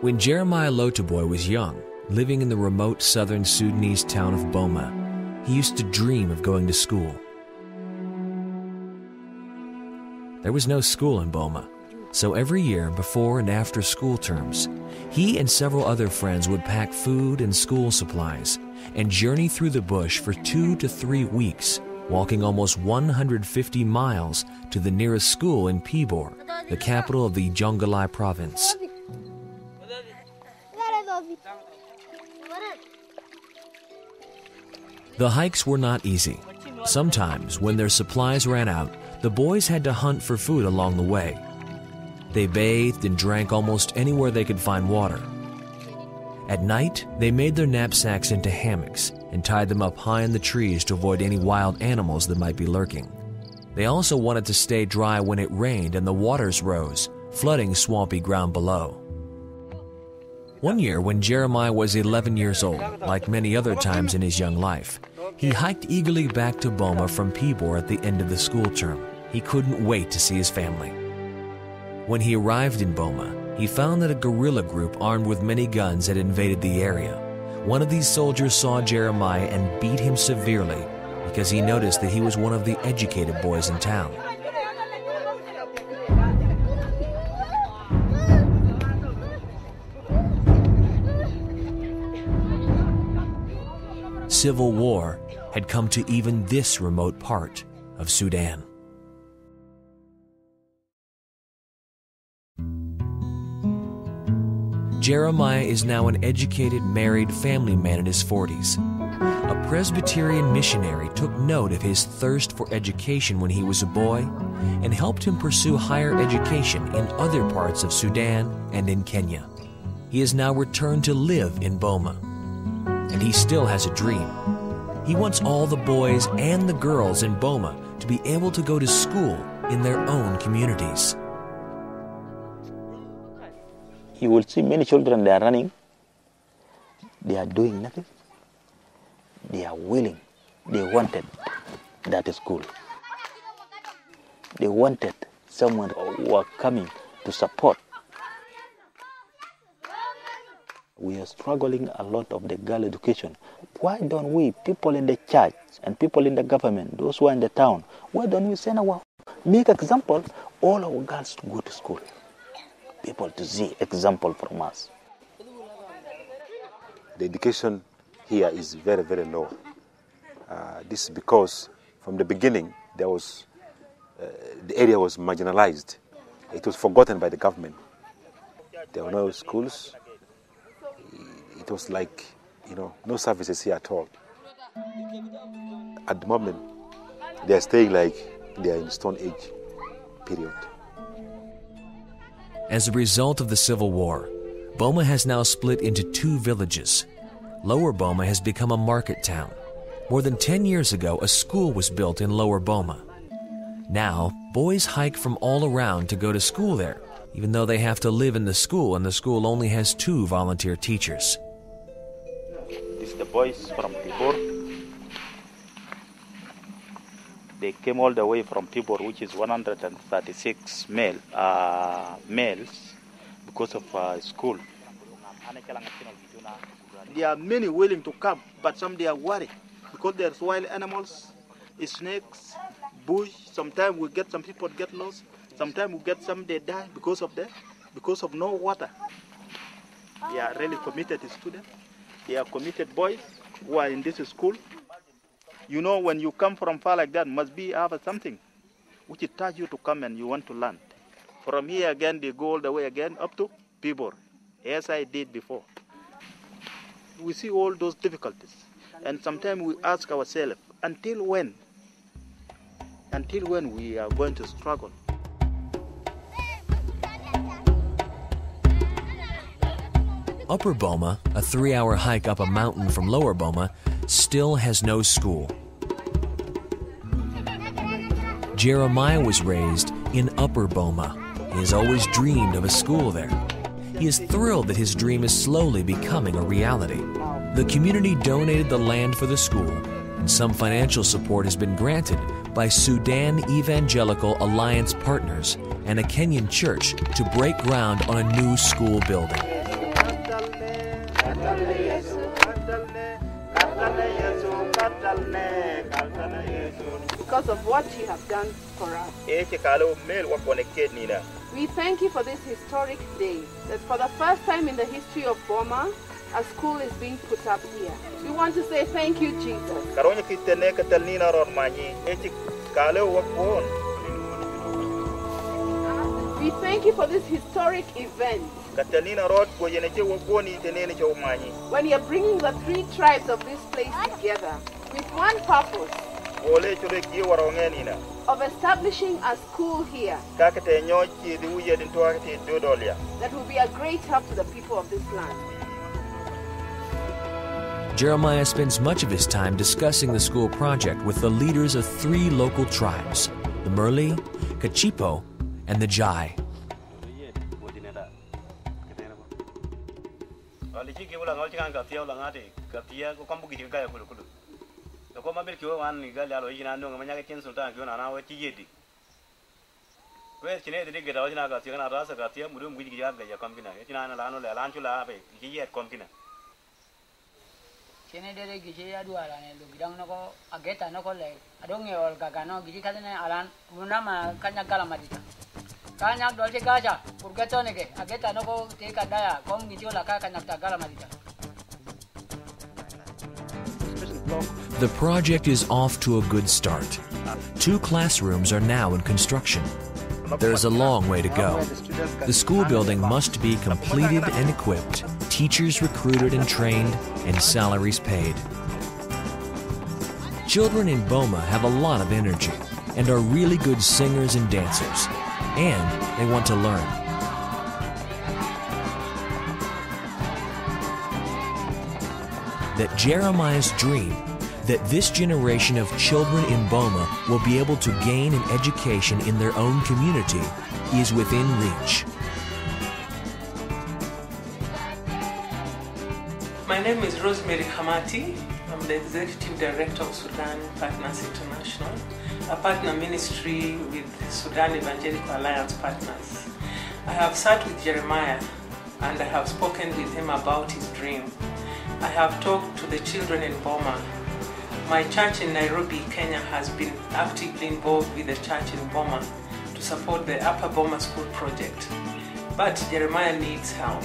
When Jeremiah Lotaboy was young, living in the remote southern Sudanese town of Boma, he used to dream of going to school. There was no school in Boma, so every year before and after school terms, he and several other friends would pack food and school supplies and journey through the bush for 2 to 3 weeks, walking almost 150 miles to the nearest school in Pibor, the capital of the Jonglei province. The hikes were not easy. Sometimes, when their supplies ran out, the boys had to hunt for food along the way. They bathed and drank almost anywhere they could find water. At night, they made their knapsacks into hammocks and tied them up high in the trees to avoid any wild animals that might be lurking. They also wanted to stay dry when it rained and the waters rose, flooding swampy ground below. One year, when Jeremiah was 11 years old, like many other times in his young life, he hiked eagerly back to Boma from Pibor at the end of the school term. He couldn't wait to see his family. When he arrived in Boma, he found that a guerrilla group armed with many guns had invaded the area. One of these soldiers saw Jeremiah and beat him severely because he noticed that he was one of the educated boys in town. Civil war had come to even this remote part of Sudan. Jeremiah is now an educated, married family man in his 40s. A Presbyterian missionary took note of his thirst for education when he was a boy and helped him pursue higher education in other parts of Sudan and in Kenya. He has now returned to live in Boma, and he still has a dream. He wants all the boys and the girls in Boma to be able to go to school in their own communities. You will see many children, they are running, they are doing nothing. They are willing, they wanted that school. They wanted someone who was coming to support. We are struggling a lot of the girl education. Why don't we, people in the church and people in the government, those who are in the town, why don't we send make example, all our girls to go to school? People to see example from us. The education here is very, very low. This is because from the beginning there was the area was marginalized. It was forgotten by the government. There were no schools. It was like, no services here at all. At the moment, they are staying like they are in Stone Age period. As a result of the Civil War, Boma has now split into 2 villages. Lower Boma has become a market town. More than 10 years ago, a school was built in Lower Boma. Now, boys hike from all around to go to school there, even though they have to live in the school and the school only has 2 volunteer teachers. This is the boys from Pibor. They came all the way from Pibor, which is 136 males because of school. There are many willing to come, but some they are worried because there's wild animals, snakes, bush. Sometimes we get some people get lost. Sometimes we get some they die because of no water. They are really committed students. They are committed boys who are in this school. When you come from far like that, must be have something which it touch you to come and you want to learn. From here again, they go all the way again up to Pibor, as I did before. We see all those difficulties, and sometimes we ask ourselves, until when we are going to struggle? Upper Boma, a 3-hour hike up a mountain from Lower Boma, still has no school. Jeremiah was raised in Upper Boma. He has always dreamed of a school there. He is thrilled that his dream is slowly becoming a reality. The community donated the land for the school, and some financial support has been granted by Sudan Evangelical Alliance Partners and a Kenyan church to break ground on a new school building. because of what you have done for us. We thank you for this historic day, that for the first time in the history of Boma, a school is being put up here. We want to say thank you, Jesus. We thank you for this historic event. When you're bringing the three tribes of this place together with one purpose of establishing a school here that will be a great help to the people of this land. Jeremiah spends much of his time discussing the school project with the leaders of 3 local tribes, the Murli, Kachipo, and the Jai. The project is off to a good start. 2 classrooms are now in construction. There is a long way to go. The school building must be completed and equipped, teachers recruited and trained, and salaries paid. Children in Boma have a lot of energy and are really good singers and dancers, and they want to learn. That Jeremiah's dream that this generation of children in Boma will be able to gain an education in their own community is within reach. My name is Rosemary Hamati. I'm the Executive Director of Sudan Partners International, a partner ministry with Sudan Evangelical Alliance Partners. I have sat with Jeremiah and I have spoken with him about his dream. I have talked to the children in Boma. My church in Nairobi, Kenya has been actively involved with the church in Boma to support the Upper Boma School project. But Jeremiah needs help.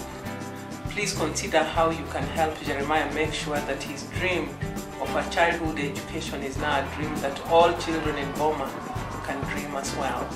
Please consider how you can help Jeremiah make sure that his dream of a childhood education is now a dream that all children in Boma can dream as well.